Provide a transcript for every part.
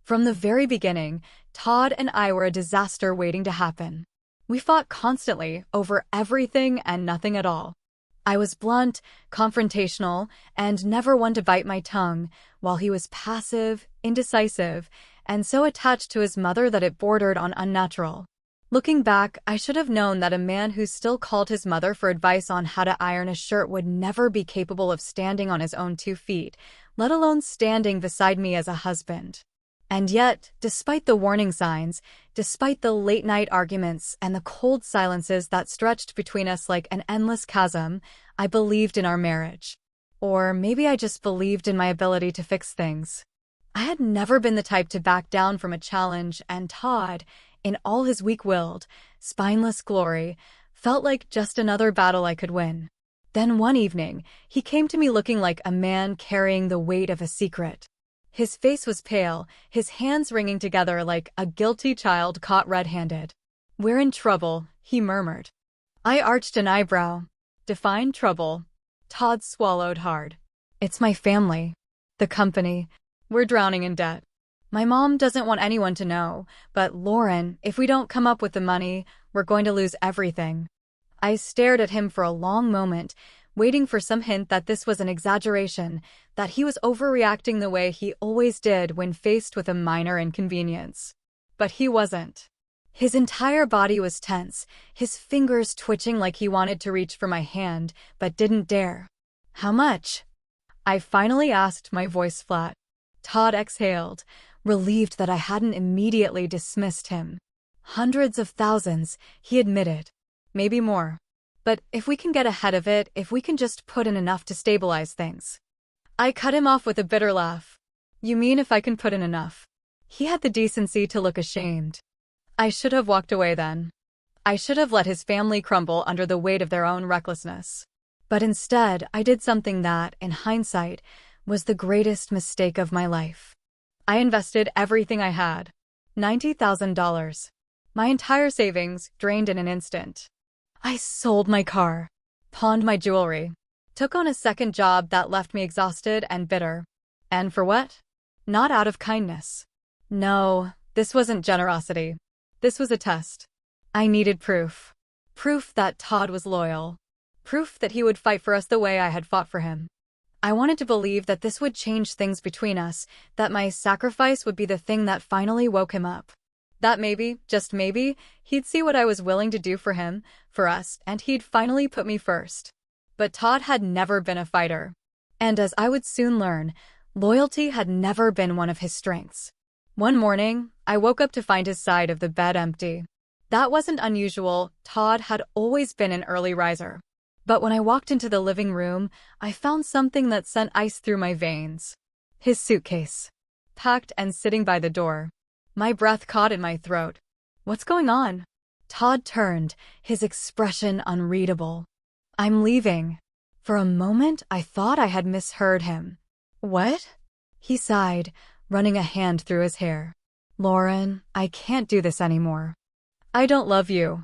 From the very beginning, Todd and I were a disaster waiting to happen. We fought constantly over everything and nothing at all. I was blunt, confrontational, and never one to bite my tongue, while he was passive, indecisive, and so attached to his mother that it bordered on unnatural. Looking back, I should have known that a man who still called his mother for advice on how to iron a shirt would never be capable of standing on his own 2 feet, let alone standing beside me as a husband. And yet, despite the warning signs, despite the late-night arguments and the cold silences that stretched between us like an endless chasm, I believed in our marriage. Or maybe I just believed in my ability to fix things. I had never been the type to back down from a challenge, and Todd, in all his weak-willed, spineless glory, felt like just another battle I could win. Then one evening, he came to me looking like a man carrying the weight of a secret. His face was pale, his hands wringing together like a guilty child caught red-handed. "We're in trouble," he murmured. I arched an eyebrow. "Define trouble." Todd swallowed hard. "It's my family. The company. We're drowning in debt. My mom doesn't want anyone to know, but Lauren, if we don't come up with the money, we're going to lose everything." I stared at him for a long moment, waiting for some hint that this was an exaggeration, that he was overreacting the way he always did when faced with a minor inconvenience. But he wasn't. His entire body was tense, his fingers twitching like he wanted to reach for my hand, but didn't dare. "How much?" I finally asked, my voice flat. Todd exhaled, relieved that I hadn't immediately dismissed him. "Hundreds of thousands," he admitted. "Maybe more. But if we can get ahead of it, if we can just put in enough to stabilize things." I cut him off with a bitter laugh. "You mean if I can put in enough?" He had the decency to look ashamed. I should have walked away then. I should have let his family crumble under the weight of their own recklessness. But instead, I did something that, in hindsight, was the greatest mistake of my life. I invested everything I had. $90,000. My entire savings drained in an instant. I sold my car, pawned my jewelry, took on a second job that left me exhausted and bitter. And for what? Not out of kindness. No, this wasn't generosity. This was a test. I needed proof. Proof that Todd was loyal. Proof that he would fight for us the way I had fought for him. I wanted to believe that this would change things between us, that my sacrifice would be the thing that finally woke him up. That maybe, just maybe, he'd see what I was willing to do for him, for us, and he'd finally put me first. But Todd had never been a fighter. And as I would soon learn, loyalty had never been one of his strengths. One morning, I woke up to find his side of the bed empty. That wasn't unusual. Todd had always been an early riser. But when I walked into the living room, I found something that sent ice through my veins. His suitcase. Packed and sitting by the door. My breath caught in my throat. "What's going on?" Todd turned, his expression unreadable. "I'm leaving." For a moment, I thought I had misheard him. "What?" He sighed, running a hand through his hair. "Lauren, I can't do this anymore. I don't love you.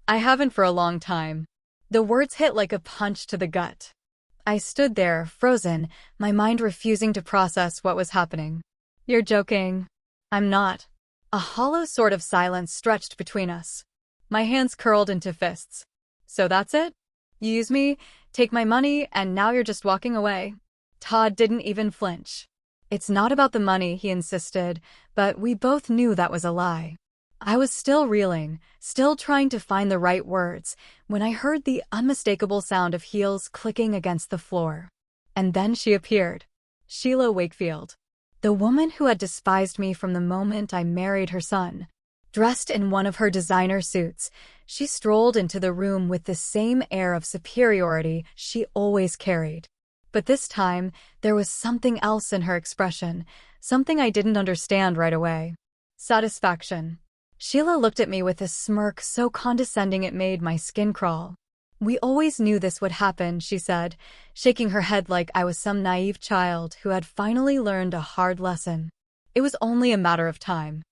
I haven't for a long time." The words hit like a punch to the gut. I stood there, frozen, my mind refusing to process what was happening. "You're joking." "I'm not." A hollow sort of silence stretched between us. My hands curled into fists. "So that's it? You use me, take my money, and now you're just walking away?" Todd didn't even flinch. "It's not about the money," he insisted, but we both knew that was a lie. I was still reeling, still trying to find the right words, when I heard the unmistakable sound of heels clicking against the floor. And then she appeared. Sheila Wakefield. The woman who had despised me from the moment I married her son. Dressed in one of her designer suits, she strolled into the room with the same air of superiority she always carried. But this time, there was something else in her expression, something I didn't understand right away. Satisfaction. Sheila looked at me with a smirk so condescending it made my skin crawl. "We always knew this would happen," she said, shaking her head like I was some naive child who had finally learned a hard lesson. It was only a matter of time.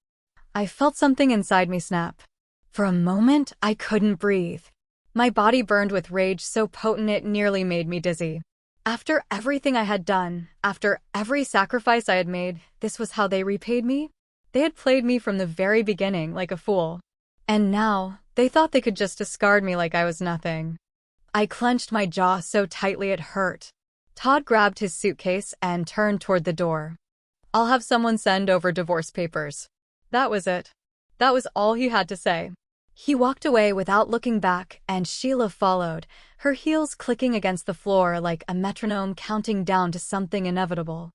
I felt something inside me snap. For a moment, I couldn't breathe. My body burned with rage so potent it nearly made me dizzy. After everything I had done, after every sacrifice I had made, this was how they repaid me? They had played me from the very beginning like a fool. And now, they thought they could just discard me like I was nothing. I clenched my jaw so tightly it hurt. Todd grabbed his suitcase and turned toward the door. "I'll have someone send over divorce papers." That was it. That was all he had to say. He walked away without looking back, and Sheila followed, her heels clicking against the floor like a metronome counting down to something inevitable.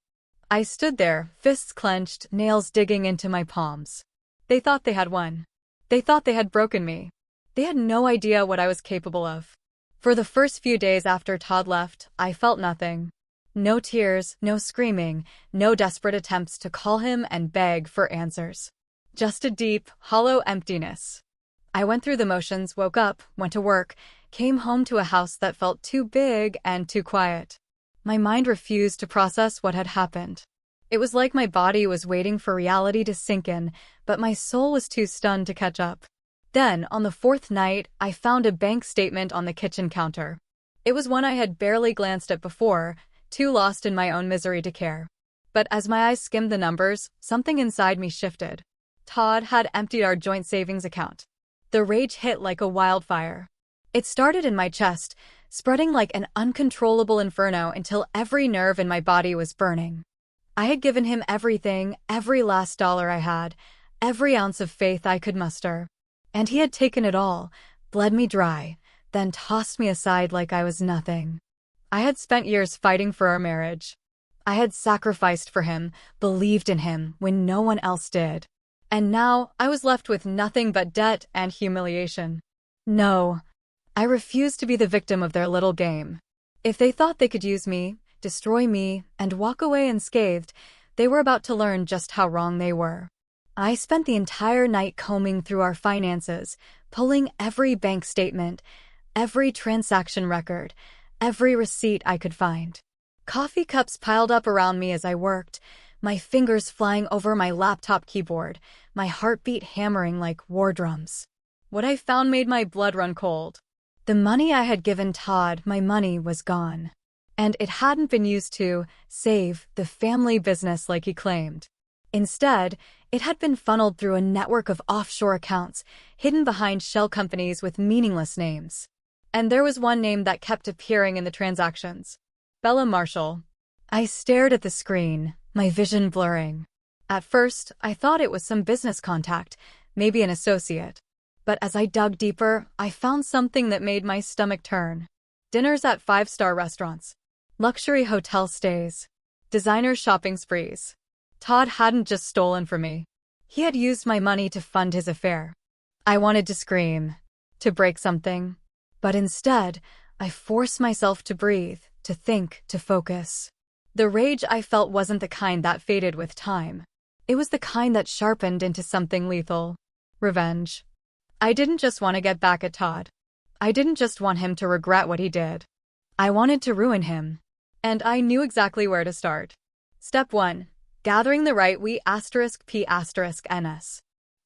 I stood there, fists clenched, nails digging into my palms. They thought they had won. They thought they had broken me. They had no idea what I was capable of. For the first few days after Todd left, I felt nothing. No tears, no screaming, no desperate attempts to call him and beg for answers. Just a deep, hollow emptiness. I went through the motions, woke up, went to work, came home to a house that felt too big and too quiet. My mind refused to process what had happened. It was like my body was waiting for reality to sink in, but my soul was too stunned to catch up. Then, on the fourth night, I found a bank statement on the kitchen counter. It was one I had barely glanced at before, too lost in my own misery to care. But as my eyes skimmed the numbers, something inside me shifted. Todd had emptied our joint savings account. The rage hit like a wildfire. It started in my chest, spreading like an uncontrollable inferno until every nerve in my body was burning. I had given him everything, every last dollar I had, every ounce of faith I could muster. And he had taken it all, bled me dry, then tossed me aside like I was nothing. I had spent years fighting for our marriage. I had sacrificed for him, believed in him when no one else did. And now I was left with nothing but debt and humiliation. No, I refused to be the victim of their little game. If they thought they could use me, destroy me, and walk away unscathed, they were about to learn just how wrong they were. I spent the entire night combing through our finances, pulling every bank statement, every transaction record, every receipt I could find. Coffee cups piled up around me as I worked, my fingers flying over my laptop keyboard, my heartbeat hammering like war drums. What I found made my blood run cold. The money I had given Todd, my money was gone. And it hadn't been used to save the family business like he claimed. Instead, it had been funneled through a network of offshore accounts, hidden behind shell companies with meaningless names. And there was one name that kept appearing in the transactions. Bella Marshall. I stared at the screen, my vision blurring. At first, I thought it was some business contact, maybe an associate. But as I dug deeper, I found something that made my stomach turn. Dinners at five-star restaurants. Luxury hotel stays. Designer shopping sprees. Todd hadn't just stolen from me. He had used my money to fund his affair. I wanted to scream, to break something. But instead, I forced myself to breathe, to think, to focus. The rage I felt wasn't the kind that faded with time. It was the kind that sharpened into something lethal. Revenge. I didn't just want to get back at Todd. I didn't just want him to regret what he did. I wanted to ruin him. And I knew exactly where to start. Step 1. Gathering the right *P***NS.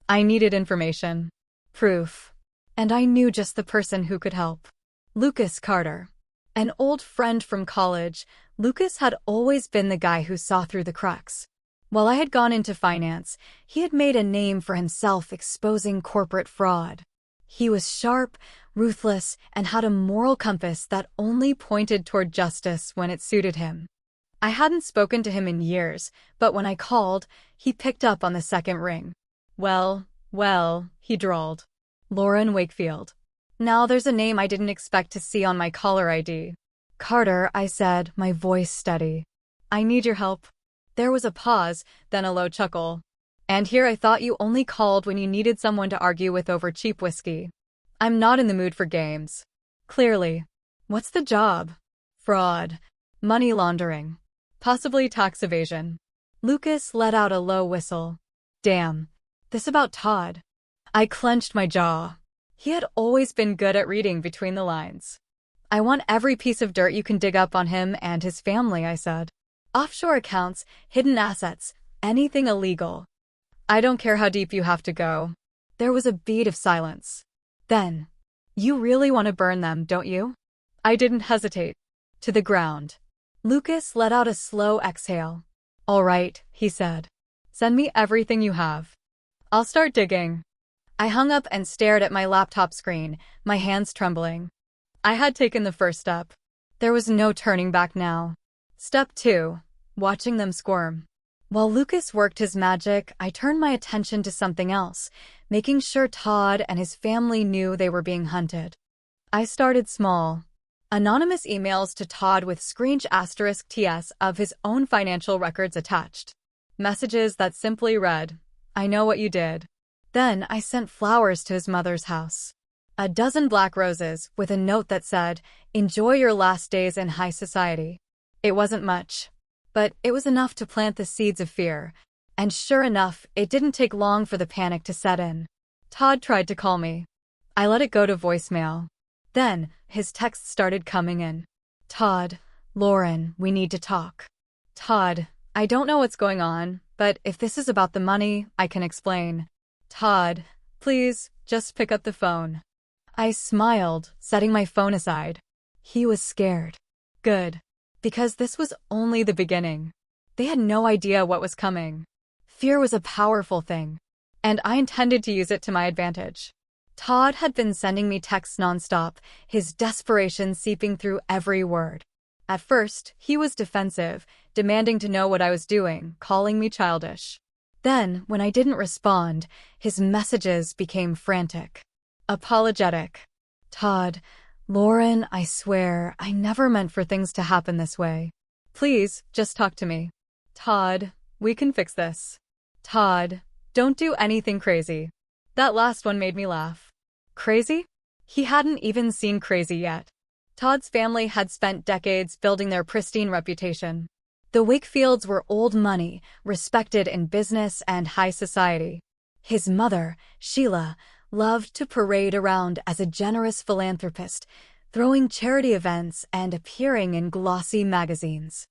I needed information. Proof. And I knew just the person who could help. Lucas Carter. An old friend from college, Lucas had always been the guy who saw through the cracks. While I had gone into finance, he had made a name for himself exposing corporate fraud. He was sharp, ruthless, and had a moral compass that only pointed toward justice when it suited him. I hadn't spoken to him in years, but when I called, he picked up on the second ring. Well, he drawled. Lauren Wakefield. Now there's a name I didn't expect to see on my caller ID. Carter, I said, my voice steady. I need your help. There was a pause, then a low chuckle. And here I thought you only called when you needed someone to argue with over cheap whiskey. I'm not in the mood for games. Clearly. What's the job? Fraud. Money laundering. Possibly tax evasion. Lucas let out a low whistle. Damn. This about Todd. I clenched my jaw. He had always been good at reading between the lines. I want every piece of dirt you can dig up on him and his family, I said. Offshore accounts, hidden assets, anything illegal. I don't care how deep you have to go. There was a beat of silence. Then, you really want to burn them, don't you? I didn't hesitate. To the ground. Lucas let out a slow exhale. All right, he said. Send me everything you have. I'll start digging. I hung up and stared at my laptop screen, my hands trembling. I had taken the first step. There was no turning back now. Step 2. Watching them squirm. While Lucas worked his magic, I turned my attention to something else, making sure Todd and his family knew they were being hunted. I started small. Anonymous emails to Todd with *TS of his own financial records attached. Messages that simply read, "I know what you did." Then I sent flowers to his mother's house. A dozen black roses with a note that said, "Enjoy your last days in high society." It wasn't much, but it was enough to plant the seeds of fear. And sure enough, it didn't take long for the panic to set in. Todd tried to call me. I let it go to voicemail. Then, his texts started coming in. "Todd, Lauren, we need to talk." "Todd, I don't know what's going on, but if this is about the money, I can explain." "Todd, please, just pick up the phone." I smiled, setting my phone aside. He was scared. Good. Because this was only the beginning. They had no idea what was coming. Fear was a powerful thing, and I intended to use it to my advantage. Todd had been sending me texts nonstop, his desperation seeping through every word. At first, he was defensive, demanding to know what I was doing, calling me childish. Then, when I didn't respond, his messages became frantic. Apologetic. "Todd, Lauren, I swear, I never meant for things to happen this way. Please, just talk to me." "Todd, we can fix this." "Todd, don't do anything crazy." That last one made me laugh. Crazy? He hadn't even seen crazy yet. Todd's family had spent decades building their pristine reputation. The Wakefields were old money, respected in business and high society. His mother, Sheila, loved to parade around as a generous philanthropist, throwing charity events and appearing in glossy magazines.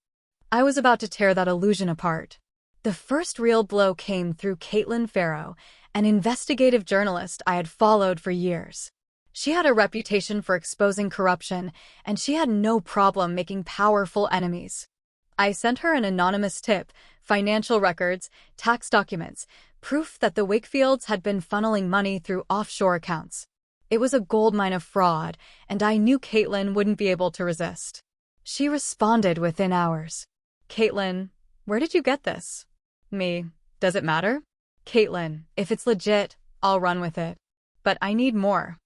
I was about to tear that illusion apart. The first real blow came through Caitlin Farrow, an investigative journalist I had followed for years. She had a reputation for exposing corruption, and she had no problem making powerful enemies. I sent her an anonymous tip, financial records, tax documents, proof that the Wakefields had been funneling money through offshore accounts. It was a goldmine of fraud, and I knew Caitlin wouldn't be able to resist. She responded within hours. "Caitlin, where did you get this?" Me, "Does it matter?" "Caitlin, if it's legit, I'll run with it. But I need more."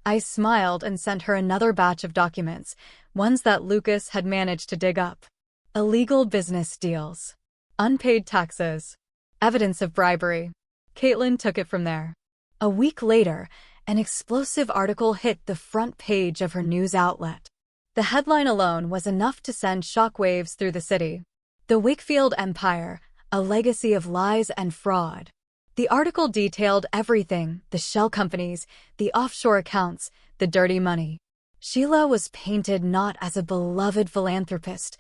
I smiled and sent her another batch of documents, ones that Lucas had managed to dig up. Illegal business deals. Unpaid taxes. Evidence of bribery. Caitlin took it from there. A week later, an explosive article hit the front page of her news outlet. The headline alone was enough to send shockwaves through the city. "The Wakefield Empire, a legacy of lies and fraud." The article detailed everything: the shell companies, the offshore accounts, the dirty money. Sheila was painted not as a beloved philanthropist,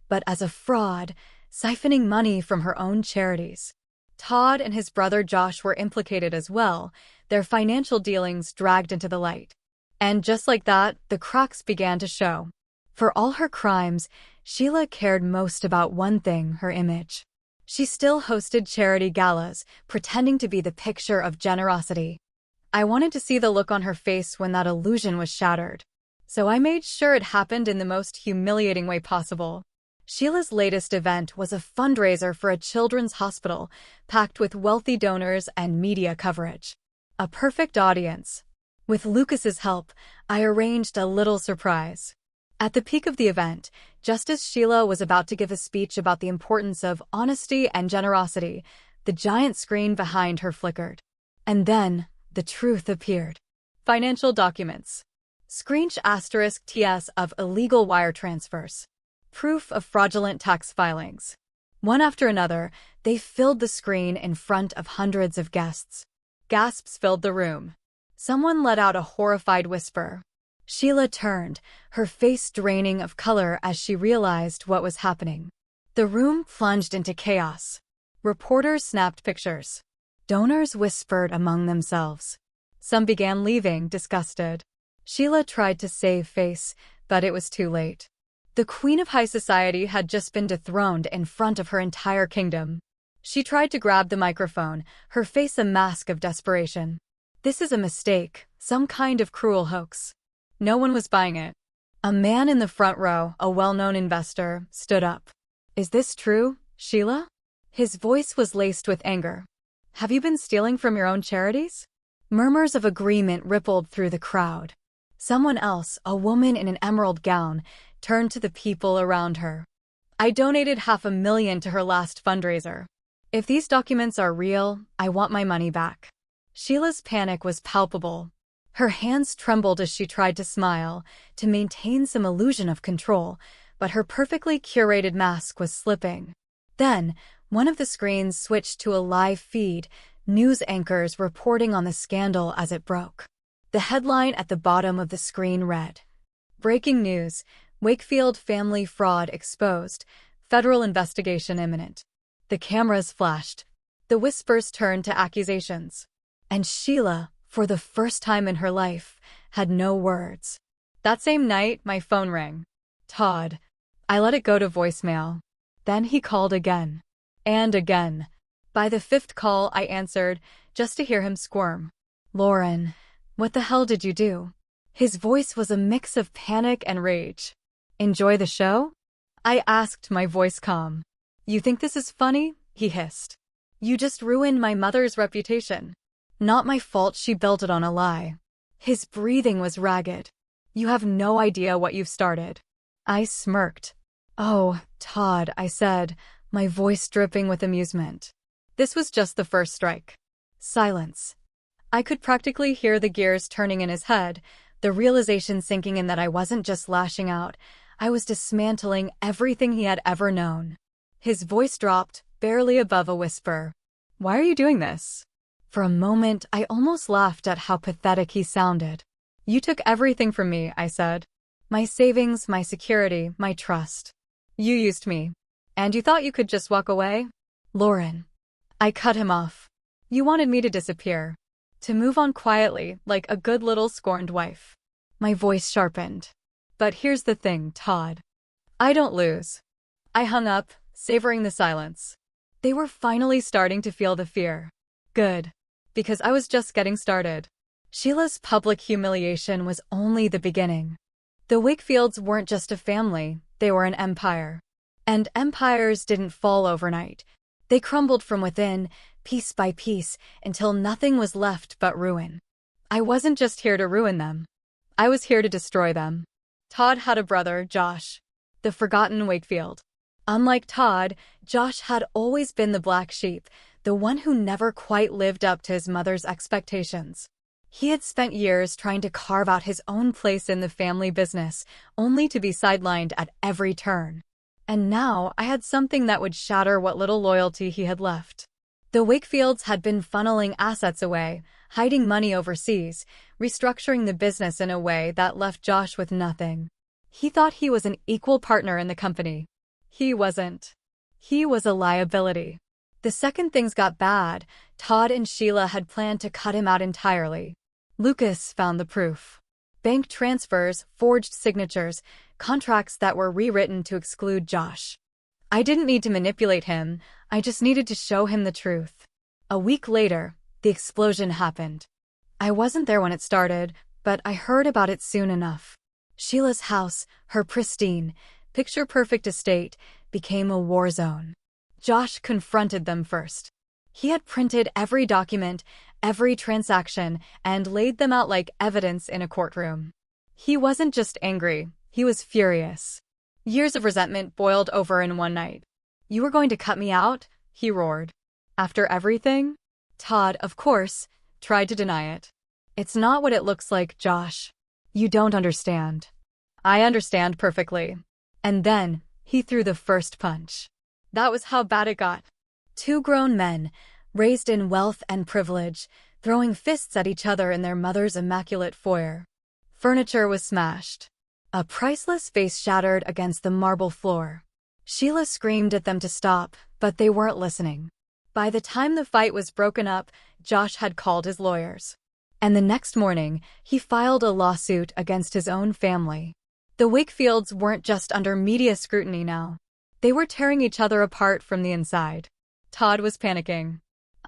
but as a fraud, siphoning money from her own charities. Todd and his brother Josh were implicated as well, their financial dealings dragged into the light. And just like that, the cracks began to show. For all her crimes, Sheila cared most about one thing: her image. She still hosted charity galas, pretending to be the picture of generosity. I wanted to see the look on her face when that illusion was shattered. So I made sure it happened in the most humiliating way possible. Sheila's latest event was a fundraiser for a children's hospital, packed with wealthy donors and media coverage. A perfect audience. With Lucas's help, I arranged a little surprise. At the peak of the event, just as Sheila was about to give a speech about the importance of honesty and generosity, the giant screen behind her flickered. And then, the truth appeared. Financial documents. *TS of illegal wire transfers. Proof of fraudulent tax filings. One after another, they filled the screen in front of hundreds of guests. Gasps filled the room. Someone let out a horrified whisper. Sheila turned, her face draining of color as she realized what was happening. The room plunged into chaos. Reporters snapped pictures. Donors whispered among themselves. Some began leaving, disgusted. Sheila tried to save face, but it was too late. The queen of high society had just been dethroned in front of her entire kingdom. She tried to grab the microphone, her face a mask of desperation. This is a mistake, some kind of cruel hoax. No one was buying it. A man in the front row, a well-known investor, stood up. Is this true, Sheila? His voice was laced with anger. Have you been stealing from your own charities? Murmurs of agreement rippled through the crowd. Someone else, a woman in an emerald gown, turned to the people around her. I donated $500,000 to her last fundraiser. If these documents are real, I want my money back. Sheila's panic was palpable. Her hands trembled as she tried to smile, to maintain some illusion of control, but her perfectly curated mask was slipping. Then, one of the screens switched to a live feed, news anchors reporting on the scandal as it broke. The headline at the bottom of the screen read, "Breaking news, Wakefield family fraud exposed, federal investigation imminent." The cameras flashed. The whispers turned to accusations. And Sheila, for the first time in her life, had no words. That same night, my phone rang. Todd. I let it go to voicemail. Then he called again. And again. By the fifth call, I answered, just to hear him squirm. Lauren, what the hell did you do? His voice was a mix of panic and rage. Enjoy the show? I asked, my voice calm. You think this is funny? He hissed. You just ruined my mother's reputation. Not my fault she built it on a lie. His breathing was ragged. You have no idea what you've started. I smirked. Oh, Todd, I said, my voice dripping with amusement. This was just the first strike. Silence. I could practically hear the gears turning in his head, the realization sinking in that I wasn't just lashing out, I was dismantling everything he had ever known. His voice dropped, barely above a whisper. Why are you doing this? For a moment, I almost laughed at how pathetic he sounded. You took everything from me, I said. My savings, my security, my trust. You used me. And you thought you could just walk away? Lauren. I cut him off. You wanted me to disappear. To move on quietly, like a good little scorned wife. My voice sharpened. But here's the thing, Todd. I don't lose. I hung up, savoring the silence. They were finally starting to feel the fear. Good. Because I was just getting started. Sheila's public humiliation was only the beginning. The Wakefields weren't just a family, they were an empire. And empires didn't fall overnight. They crumbled from within, piece by piece, until nothing was left but ruin. I wasn't just here to ruin them. I was here to destroy them. Todd had a brother, Josh. The forgotten Wakefield. Unlike Todd, Josh had always been the black sheep, the one who never quite lived up to his mother's expectations. He had spent years trying to carve out his own place in the family business, only to be sidelined at every turn. And now I had something that would shatter what little loyalty he had left. The Wakefields had been funneling assets away, hiding money overseas, restructuring the business in a way that left Josh with nothing. He thought he was an equal partner in the company. He wasn't. He was a liability. The second things got bad, Todd and Sheila had planned to cut him out entirely. Lucas found the proof. Bank transfers, forged signatures, contracts that were rewritten to exclude Josh. I didn't need to manipulate him, I just needed to show him the truth. A week later, the explosion happened. I wasn't there when it started, but I heard about it soon enough. Sheila's house, her pristine, picture-perfect estate, became a war zone. Josh confronted them first. He had printed every document, every transaction, and laid them out like evidence in a courtroom. He wasn't just angry, he was furious. Years of resentment boiled over in one night. You were going to cut me out? He roared. After everything? Todd, of course, tried to deny it. It's not what it looks like, Josh. You don't understand. I understand perfectly. And then, he threw the first punch. That was how bad it got. Two grown men, raised in wealth and privilege, throwing fists at each other in their mother's immaculate foyer. Furniture was smashed. A priceless vase shattered against the marble floor. Sheila screamed at them to stop, but they weren't listening. By the time the fight was broken up, Josh had called his lawyers. And the next morning, he filed a lawsuit against his own family. The Wakefields weren't just under media scrutiny now. They were tearing each other apart from the inside. Todd was panicking.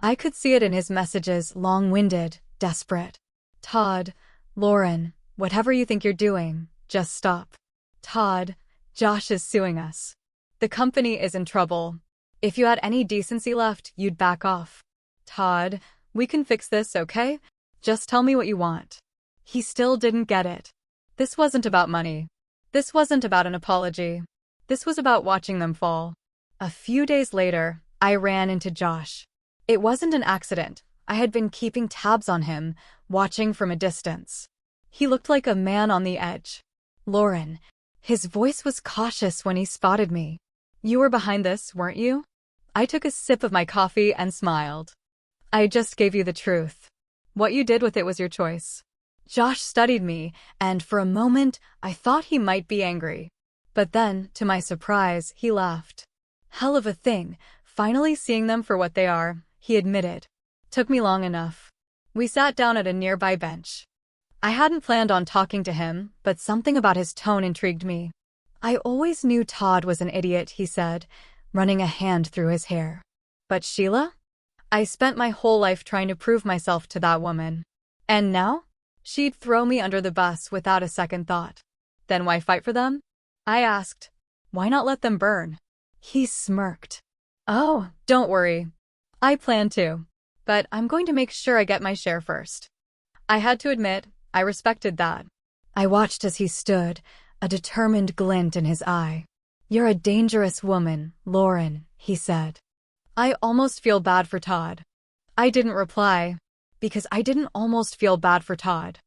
I could see it in his messages, long-winded, desperate. Todd, Lauren, whatever you think you're doing, just stop. Todd, Josh is suing us. The company is in trouble. If you had any decency left, you'd back off. Todd, we can fix this, okay? Just tell me what you want. He still didn't get it. This wasn't about money. This wasn't about an apology. This was about watching them fall. A few days later, I ran into Josh. It wasn't an accident. I had been keeping tabs on him, watching from a distance. He looked like a man on the edge. Lauren. His voice was cautious when he spotted me. You were behind this, weren't you? I took a sip of my coffee and smiled. I just gave you the truth. What you did with it was your choice. Josh studied me, and for a moment, I thought he might be angry. But then, to my surprise, he laughed. Hell of a thing, finally seeing them for what they are, he admitted. Took me long enough. We sat down at a nearby bench. I hadn't planned on talking to him, but something about his tone intrigued me. I always knew Todd was an idiot, he said, running a hand through his hair. But Sheila? I spent my whole life trying to prove myself to that woman. And now? She'd throw me under the bus without a second thought. Then why fight for them? I asked. Why not let them burn? He smirked. Oh, don't worry. I plan to. But I'm going to make sure I get my share first. I had to admit, I respected that. I watched as he stood, a determined glint in his eye. You're a dangerous woman, Lauren, he said. I almost feel bad for Todd. I didn't reply, because I didn't almost feel bad for Todd.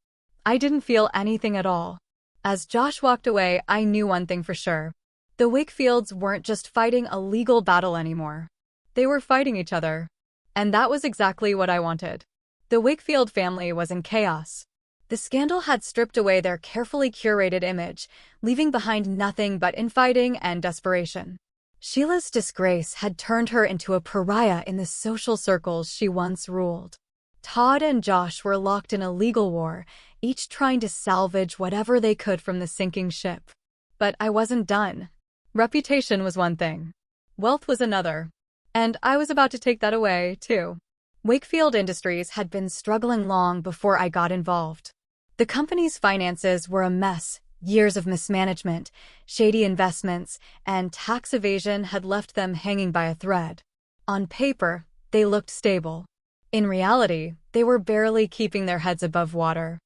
I didn't feel anything at all. As Josh walked away, I knew one thing for sure. The Wakefields weren't just fighting a legal battle anymore. They were fighting each other. And that was exactly what I wanted. The Wakefield family was in chaos. The scandal had stripped away their carefully curated image, leaving behind nothing but infighting and desperation. Sheila's disgrace had turned her into a pariah in the social circles she once ruled. Todd and Josh were locked in a legal war, each trying to salvage whatever they could from the sinking ship. But I wasn't done. Reputation was one thing. Wealth was another. And I was about to take that away, too. Wakefield Industries had been struggling long before I got involved. The company's finances were a mess. Years of mismanagement, shady investments, and tax evasion had left them hanging by a thread. On paper, they looked stable. In reality, they were barely keeping their heads above water.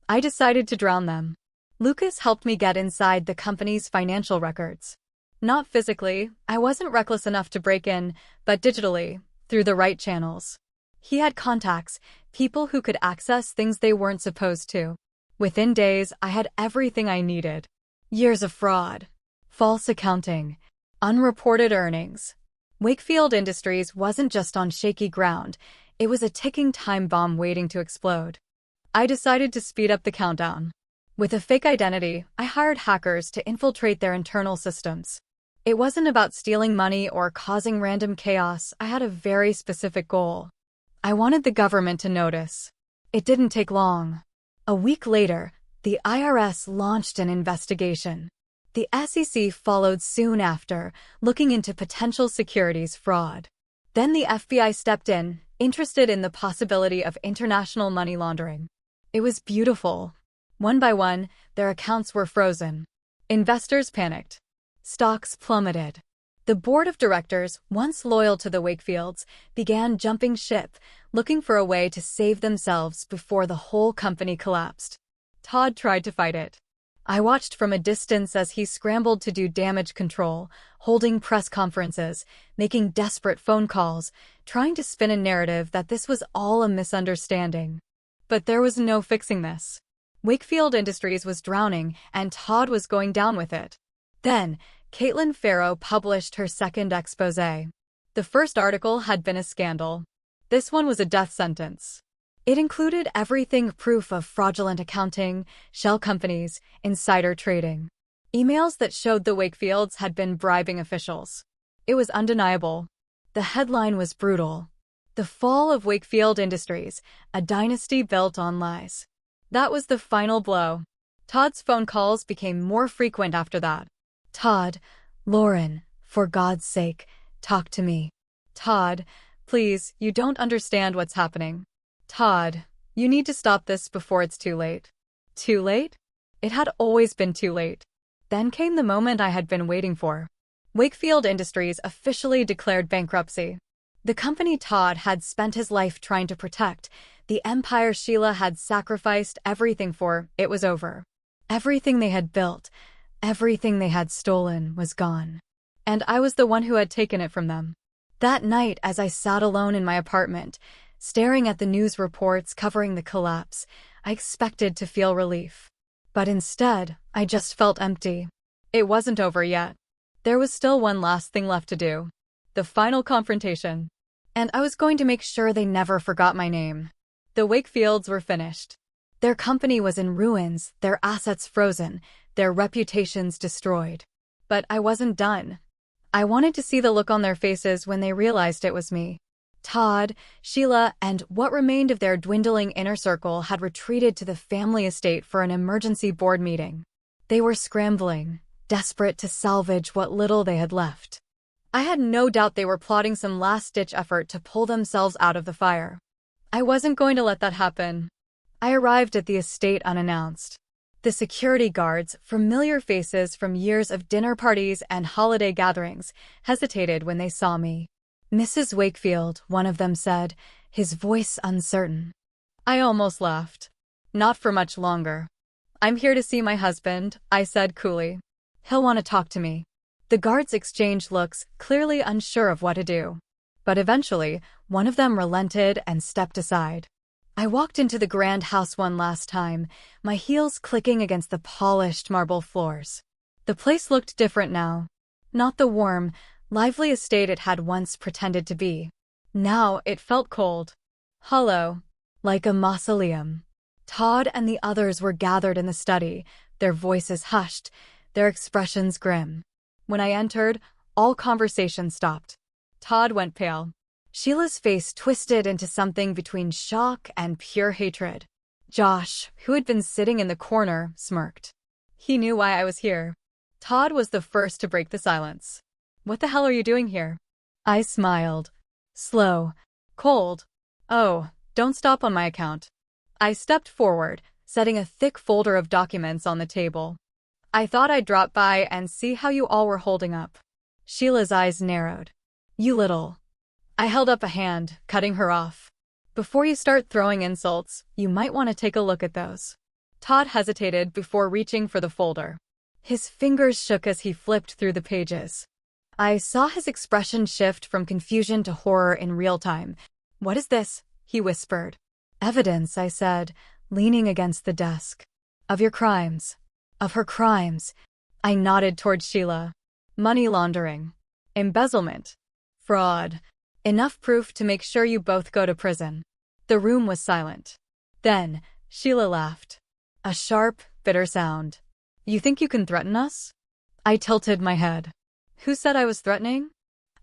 I decided to drown them. Lucas helped me get inside the company's financial records. Not physically, I wasn't reckless enough to break in, but digitally, through the right channels. He had contacts, people who could access things they weren't supposed to. Within days, I had everything I needed. Years of fraud, false accounting, unreported earnings. Wakefield Industries wasn't just on shaky ground, it was a ticking time bomb waiting to explode. I decided to speed up the countdown. With a fake identity, I hired hackers to infiltrate their internal systems. It wasn't about stealing money or causing random chaos. I had a very specific goal. I wanted the government to notice. It didn't take long. A week later, the IRS launched an investigation. The SEC followed soon after, looking into potential securities fraud. Then the FBI stepped in, interested in the possibility of international money laundering. It was beautiful. One by one, their accounts were frozen. Investors panicked. Stocks plummeted. The board of directors, once loyal to the Wakefields, began jumping ship, looking for a way to save themselves before the whole company collapsed. Todd tried to fight it. I watched from a distance as he scrambled to do damage control, holding press conferences, making desperate phone calls, trying to spin a narrative that this was all a misunderstanding. But there was no fixing this. Wakefield Industries was drowning, and Todd was going down with it. Then, Caitlin Farrow published her second exposé. The first article had been a scandal. This one was a death sentence. It included everything: proof of fraudulent accounting, shell companies, insider trading. Emails that showed the Wakefields had been bribing officials. It was undeniable. The headline was brutal. The Fall of Wakefield Industries, a dynasty built on lies. That was the final blow. Todd's phone calls became more frequent after that. Todd, Lauren, for God's sake, talk to me. Todd, please, you don't understand what's happening. Todd, you need to stop this before it's too late. Too late? It had always been too late. Then came the moment I had been waiting for. Wakefield Industries officially declared bankruptcy. The company Todd had spent his life trying to protect, the empire Sheila had sacrificed everything for, it was over. Everything they had built, everything they had stolen was gone. And I was the one who had taken it from them. That night, as I sat alone in my apartment, staring at the news reports covering the collapse, I expected to feel relief. But instead, I just felt empty. It wasn't over yet. There was still one last thing left to do. The final confrontation. And I was going to make sure they never forgot my name. The Wakefields were finished. Their company was in ruins, their assets frozen, their reputations destroyed. But I wasn't done. I wanted to see the look on their faces when they realized it was me. Todd, Sheila, and what remained of their dwindling inner circle had retreated to the family estate for an emergency board meeting. They were scrambling, desperate to salvage what little they had left. I had no doubt they were plotting some last-ditch effort to pull themselves out of the fire. I wasn't going to let that happen. I arrived at the estate unannounced. The security guards, familiar faces from years of dinner parties and holiday gatherings, hesitated when they saw me. Mrs. Wakefield, one of them said, his voice uncertain. I almost laughed. Not for much longer. I'm here to see my husband, I said coolly. He'll want to talk to me. The guards exchanged looks, clearly unsure of what to do. But eventually, one of them relented and stepped aside. I walked into the grand house one last time, my heels clicking against the polished marble floors. The place looked different now. Not the warm, lively estate it had once pretended to be. Now it felt cold. Hollow. Like a mausoleum. Todd and the others were gathered in the study, their voices hushed, their expressions grim. When I entered, all conversation stopped. Todd went pale. Sheila's face twisted into something between shock and pure hatred. Josh, who had been sitting in the corner, smirked. He knew why I was here. Todd was the first to break the silence. What the hell are you doing here? I smiled. Slow. Cold. Oh, don't stop on my account. I stepped forward, setting a thick folder of documents on the table. I thought I'd drop by and see how you all were holding up. Sheila's eyes narrowed. You little. I held up a hand, cutting her off. Before you start throwing insults, you might want to take a look at those. Todd hesitated before reaching for the folder. His fingers shook as he flipped through the pages. I saw his expression shift from confusion to horror in real time. What is this? He whispered. Evidence, I said, leaning against the desk. Of your crimes. Of her crimes. I nodded toward Sheila. Money laundering. Embezzlement. Fraud. Enough proof to make sure you both go to prison. The room was silent. Then, Sheila laughed. A sharp, bitter sound. You think you can threaten us? I tilted my head. Who said I was threatening?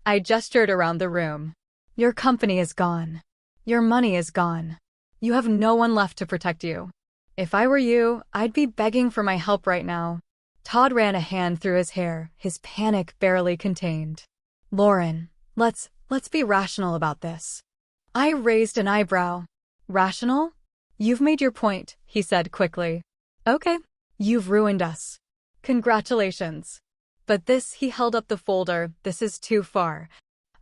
I gestured around the room. Your company is gone. Your money is gone. You have no one left to protect you. If I were you, I'd be begging for my help right now. Todd ran a hand through his hair, his panic barely contained. Lauren, let's be rational about this. I raised an eyebrow. Rational? You've made your point, he said quickly. Okay, you've ruined us. Congratulations. But this, he held up the folder, this is too far.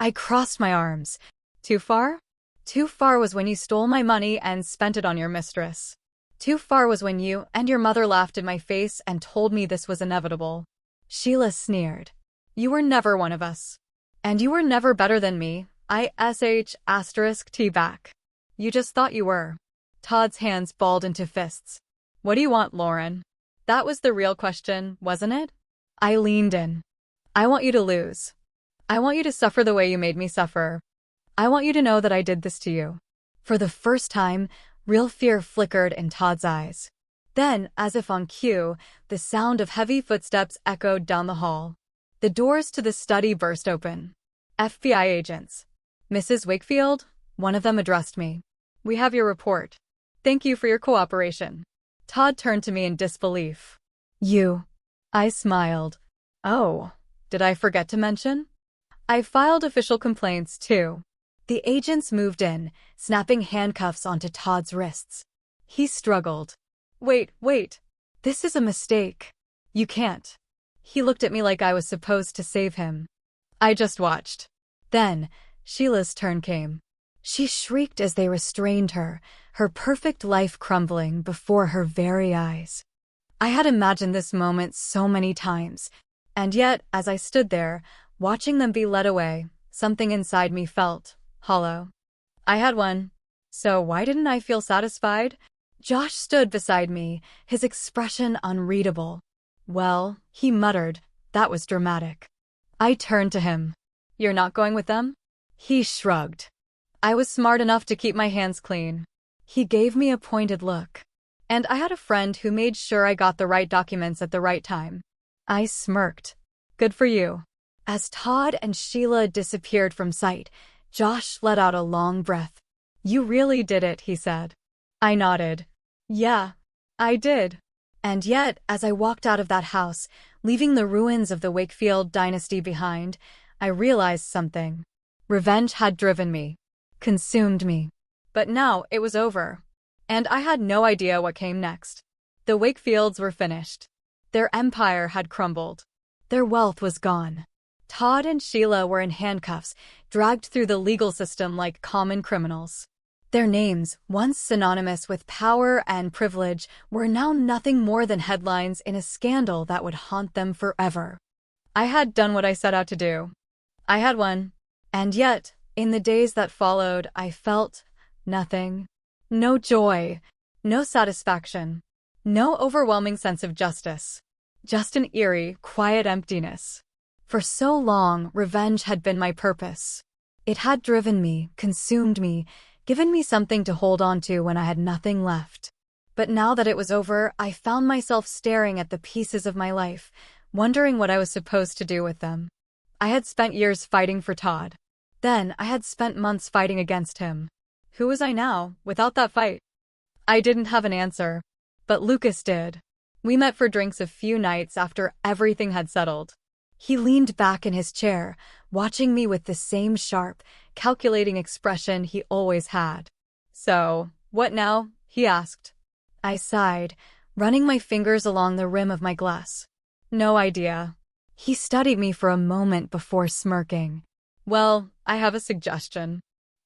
I crossed my arms. Too far? Too far was when you stole my money and spent it on your mistress. Too far was when you and your mother laughed in my face and told me this was inevitable. Sheila sneered. You were never one of us. And you were never better than me, ISH*T back. You just thought you were. Todd's hands balled into fists. What do you want, Lauren? That was the real question, wasn't it? I leaned in. I want you to lose. I want you to suffer the way you made me suffer. I want you to know that I did this to you. For the first time, real fear flickered in Todd's eyes. Then, as if on cue, the sound of heavy footsteps echoed down the hall. The doors to the study burst open. FBI agents. Mrs. Wakefield, one of them addressed me. We have your report. Thank you for your cooperation. Todd turned to me in disbelief. You. I smiled. Oh, did I forget to mention? I filed official complaints, too. The agents moved in, snapping handcuffs onto Todd's wrists. He struggled. Wait. This is a mistake. You can't. He looked at me like I was supposed to save him. I just watched. Then, Sheila's turn came. She shrieked as they restrained her, her perfect life crumbling before her very eyes. I had imagined this moment so many times, and yet, as I stood there, watching them be led away, something inside me felt hollow. I had won. So why didn't I feel satisfied? Josh stood beside me, his expression unreadable. Well, he muttered, that was dramatic. I turned to him. You're not going with them? He shrugged. I was smart enough to keep my hands clean. He gave me a pointed look. And I had a friend who made sure I got the right documents at the right time. I smirked. Good for you. As Todd and Sheila disappeared from sight, Josh let out a long breath. You really did it, he said. I nodded. Yeah, I did. And yet, as I walked out of that house, leaving the ruins of the Wakefield dynasty behind, I realized something. Revenge had driven me, consumed me. But now it was over. And I had no idea what came next. The Wakefields were finished. Their empire had crumbled. Their wealth was gone. Todd and Sheila were in handcuffs, dragged through the legal system like common criminals. Their names, once synonymous with power and privilege, were now nothing more than headlines in a scandal that would haunt them forever. I had done what I set out to do. I had won. And yet, in the days that followed, I felt nothing. No joy, no satisfaction, no overwhelming sense of justice. Just an eerie, quiet emptiness. For so long, revenge had been my purpose. It had driven me, consumed me, given me something to hold on to when I had nothing left. But now that it was over, I found myself staring at the pieces of my life, wondering what I was supposed to do with them. I had spent years fighting for Todd. Then I had spent months fighting against him. Who was I now, without that fight? I didn't have an answer. But Lucas did. We met for drinks a few nights after everything had settled. He leaned back in his chair, watching me with the same sharp, calculating expression he always had. So, what now? He asked. I sighed, running my fingers along the rim of my glass. No idea. He studied me for a moment before smirking. Well, I have a suggestion.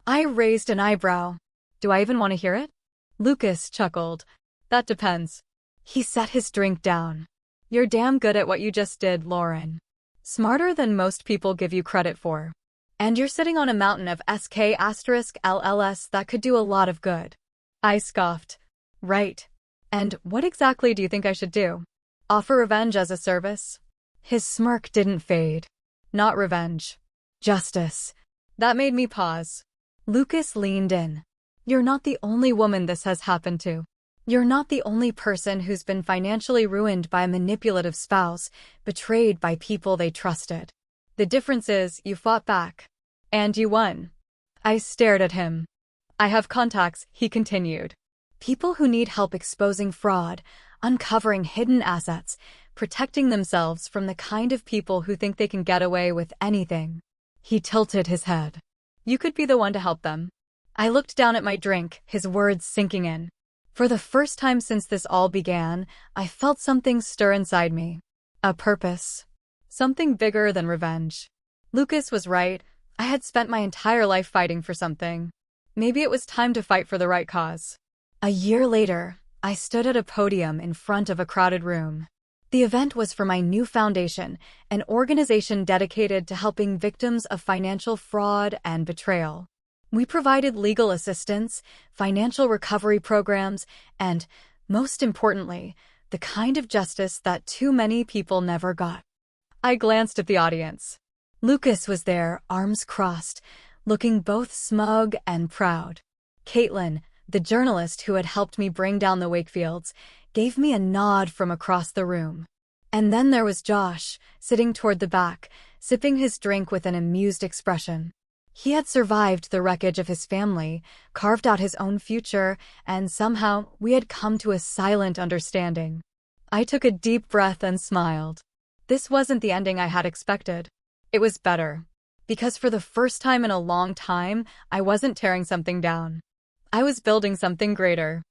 I raised an eyebrow. Do I even want to hear it? Lucas chuckled. That depends. He set his drink down. You're damn good at what you just did, Lauren. Smarter than most people give you credit for. And you're sitting on a mountain of SK*LLS that could do a lot of good. I scoffed. Right. And what exactly do you think I should do? Offer revenge as a service? His smirk didn't fade. Not revenge. Justice. That made me pause. Lucas leaned in. You're not the only woman this has happened to. You're not the only person who's been financially ruined by a manipulative spouse, betrayed by people they trusted. The difference is you fought back. And you won. I stared at him. I have contacts, he continued. People who need help exposing fraud, uncovering hidden assets, protecting themselves from the kind of people who think they can get away with anything. He tilted his head. You could be the one to help them. I looked down at my drink, his words sinking in. For the first time since this all began, I felt something stir inside me. A purpose. Something bigger than revenge. Lucas was right. I had spent my entire life fighting for something. Maybe it was time to fight for the right cause. A year later, I stood at a podium in front of a crowded room. The event was for my new foundation, an organization dedicated to helping victims of financial fraud and betrayal. We provided legal assistance, financial recovery programs, and, most importantly, the kind of justice that too many people never got. I glanced at the audience. Lucas was there, arms crossed, looking both smug and proud. Caitlin, the journalist who had helped me bring down the Wakefields, gave me a nod from across the room. And then there was Josh, sitting toward the back, sipping his drink with an amused expression. He had survived the wreckage of his family, carved out his own future, and somehow we had come to a silent understanding. I took a deep breath and smiled. This wasn't the ending I had expected. It was better. because for the first time in a long time, I wasn't tearing something down. I was building something greater.